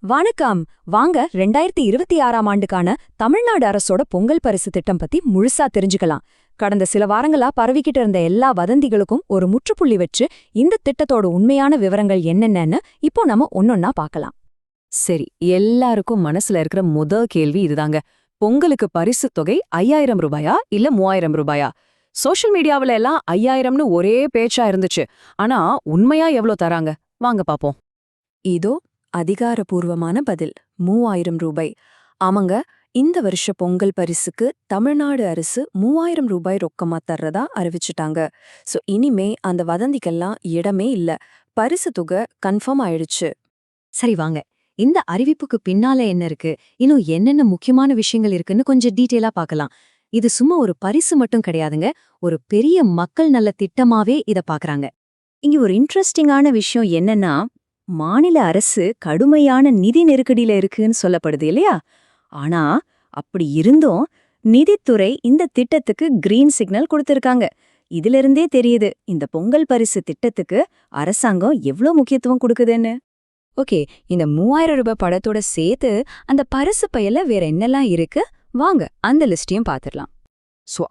வணக்கம். வாங்க 2026ஆம் ஆண்டுக்கான தமிழ்நாடு அரசோட பொங்கல் பரிசு திட்டம் பத்தி முழுசா தெரிஞ்சுக்கலாம். கடந்த சில வாரங்களா பரவிக்கிட்டு இருந்த எல்லா வதந்திகளுக்கும் ஒரு முற்றுப்புள்ளி வச்சு இந்த திட்டத்தோட உண்மையான விவரங்கள் என்னென்னன்னு இப்போ நம்ம ஒன்னொன்னா பார்க்கலாம். சரி, எல்லாருக்கும் மனசுல இருக்கிற கேள்வி இதுதாங்க. பொங்கலுக்கு பரிசு தொகை 5000 ரூபாயா இல்ல 3000 ரூபாயா? சோஷியல் மீடியாவில எல்லாம் 5000னு ஒரே பேச்சா இருந்துச்சு. ஆனா உண்மையா எவ்ளோ தராங்க? வாங்க பாப்போம். இதோ அதிகாரப்பூர்வமான பதில், 3000 ரூபாய். ஆமாங்க, இந்த வருஷ பொங்கல் பரிசுக்கு தமிழ்நாடு அரசு 3000 ரூபாய் ரொக்கமா தர்றதா அறிவிச்சுட்டாங்க. இனிமே அந்த வதந்திக்கெல்லாம் இடமே இல்ல. பரிசு தொகை கன்ஃபார்ம் ஆயிடுச்சு. சரி வாங்க, இந்த அறிவிப்புக்கு பின்னால என்ன இருக்கு, இன்னும் என்னென்ன முக்கியமான விஷயங்கள் இருக்குன்னு கொஞ்சம் டீட்டெயிலா பார்க்கலாம். இது சும்மா ஒரு பரிசு மட்டும் கிடையாதுங்க, ஒரு பெரிய மக்கள் நல திட்டமாவே இத பாக்குறாங்க. இங்க ஒரு இன்ட்ரெஸ்டிங்கான விஷயம் என்னன்னா, மாநில அரசு கடுமையான நிதி நெருக்கடியில இருக்குன்னு சொல்லப்படுது இல்லையா? ஆனா அப்படி இருந்தும் நிதித்துறை இந்த திட்டத்துக்கு கிரீன் சிக்னல் கொடுத்திருக்காங்க. இதிலிருந்தே தெரியுது இந்த பொங்கல் பரிசு திட்டத்துக்கு அரசாங்கம் எவ்ளோ முக்கியத்துவம் கொடுக்குதுன்னு. ஓகே, இந்த 3000 ரூபாய் படத்தோட சேர்த்து அந்த பரிசு பையில வேற என்னெல்லாம் இருக்கு, வாங்க அந்த லிஸ்டையும் பாத்துடலாம்.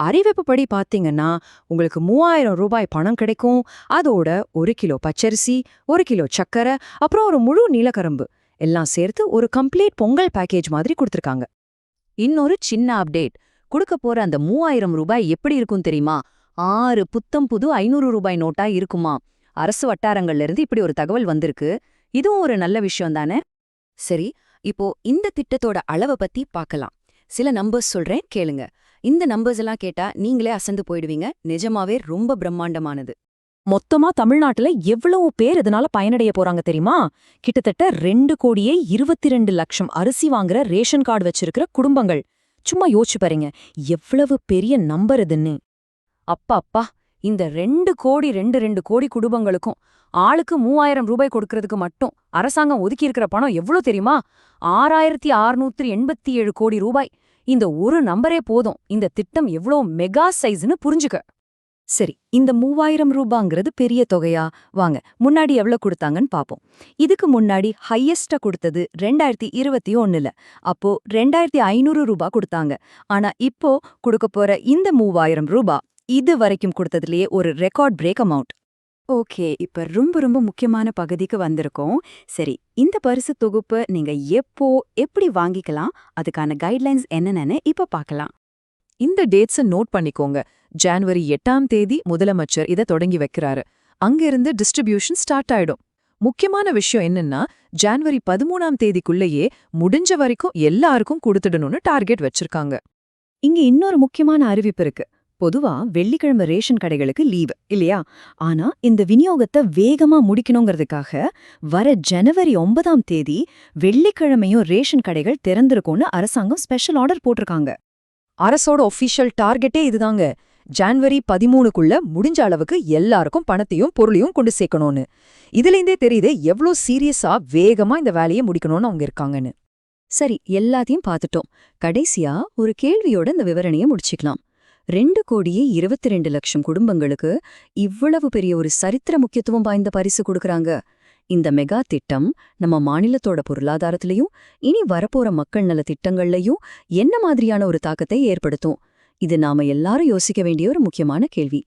அறிவிப்பு படி பாத்தீங்கன்னா உங்களுக்கு 3000 ரூபாய் பணம் கிடைக்கும். அதோட 1 கிலோ பச்சரிசி, 1 கிலோ சக்கரை, அப்புறம் ஒரு முழு நீலக்கரும்பு எல்லாம் சேர்த்து ஒரு கம்ப்ளீட் பொங்கல் பேக்கேஜ் மாதிரி கொடுத்திருக்காங்க. இன்னொரு சின்ன அப்டேட், கொடுக்க போற அந்த 3000 ரூபாய் எப்படி இருக்கும் தெரியுமா? 6 புத்தம் புது 500 ரூபாய் நோட்டா இருக்குமா? அரசு வட்டாரங்கள்ல இருந்து இப்படி ஒரு தகவல் வந்திருக்கு. இதுவும் ஒரு நல்ல விஷயம் தானே? சரி, இப்போ இந்த திட்டத்தோட அளவை பத்தி பார்க்கலாம். சில நம்பர்ஸ் சொல்றேன், கேளுங்க. இந்த நம்பர்ஸ் எல்லாம் கேட்டா நீங்களே அசந்து போயிடுவீங்க. நிஜமாவே ரொம்ப பிரம்மாண்டமானது. மொத்தமா தமிழ்நாட்டுல எவ்வளவு பேர் இதனால பயனடைய போறாங்க தெரியுமா? கிட்டத்தட்ட 2,22,00,000 அரிசி வாங்குற ரேஷன் கார்டு வச்சிருக்கிற குடும்பங்கள். சும்மா யோசிச்சு பாருங்க, எவ்வளவு பெரிய நம்பர் இதுன்னு. அப்பா, இந்த 2 கோடி குடும்பங்களுக்கும் ஆளுக்கு 3000 ரூபாய் கொடுக்கறதுக்கு மட்டும் அரசாங்கம் ஒதுக்கியிருக்கிற பணம் எவ்வளவு தெரியுமா? 6687 கோடி ரூபாய். இந்த ஒரு நம்பரே போதும் இந்த திட்டம் எவ்வளோ மெகா சைஸ்னு புரிஞ்சுக்க. சரி, இந்த 3000 ரூபாங்கிறது பெரிய தொகையா? வாங்க முன்னாடி எவ்வளவு கொடுத்தாங்கன்னு பாப்போம். இதுக்கு முன்னாடி ஹையஸ்டா கொடுத்தது 2021ல. அப்போ 2500 ரூபாய் கொடுத்தாங்க. ஆனா இப்போ கொடுக்க போற இந்த 3000 ரூபாய் இது வரைக்கும் கொடுத்ததுலயே ஒரு ரெக்கார்ட் பிரேக் அமௌண்ட். ஓகே, இப்ப ரொம்ப முக்கியமான பகுதிக்கு வந்திருக்கோம். சரி, இந்த பரிசு தொகுப்பு நீங்க எப்படி வாங்கிக்கலாம், அதுக்கான கைட்லைன்ஸ் என்னென்னு இப்ப பார்க்கலாம். இந்த டேட்ஸை நோட் பண்ணிக்கோங்க. ஜனவரி 8ஆம் தேதி முதலமைச்சர் இதை தொடங்கி வைக்கிறாரு. அங்கிருந்து டிஸ்ட்ரிபியூஷன் ஸ்டார்ட் ஆயிடும். முக்கியமான விஷயம் என்னன்னா, ஜனவரி 13ஆம் தேதிக்குள்ளேயே முடிஞ்ச வரைக்கும் எல்லாருக்கும் கொடுத்துடணும்னு டார்கெட் வச்சிருக்காங்க. இங்க இன்னொரு முக்கியமான அறிவிப்பு இருக்கு. பொதுவா வெள்ளிக்கிழமை ரேஷன் கடைகளுக்கு லீவு இல்லையா? ஆனா இந்த விநியோகத்தை வேகமா முடிக்கணுங்கிறதுக்காக வர ஜனவரி 9ஆம் தேதி வெள்ளிக்கிழமையும் ரேஷன் கடைகள் திறந்திருக்கும்னு அரசாங்கம் ஸ்பெஷல் ஆர்டர் போட்டிருக்காங்க. அரசோட ஒஃபிஷியல் டார்கெட்டே இதுதாங்க. ஜனவரி 13க்குள்ள முடிஞ்ச அளவுக்கு எல்லாருக்கும் பணத்தையும் பொருளையும் கொண்டு சேர்க்கணும்னு. இதுலேருந்தே தெரியுது எவ்வளோ சீரியஸா வேகமா இந்த வேலையை முடிக்கணும்னு அவங்க இருக்காங்கன்னு. சரி, எல்லாத்தையும் பார்த்துட்டோம். கடைசியா ஒரு கேள்வியோட இந்த விவரணையை முடிச்சுக்கலாம். 2,22,00,000 குடும்பங்களுக்கு இவ்வளவு பெரிய ஒரு சரித்திர முக்கியத்துவம் வாய்ந்த பரிசு கொடுக்கறாங்க. இந்த மெகா திட்டம் நம்ம மாநிலத்தோட பொருளாதாரத்திலையும் இனி வரப்போற மக்கள் நல திட்டங்கள்லையும் என்ன மாதிரியான ஒரு தாக்கத்தை ஏற்படுத்தும்? இது நாம எல்லாரும் யோசிக்க வேண்டிய ஒரு முக்கியமான கேள்வி.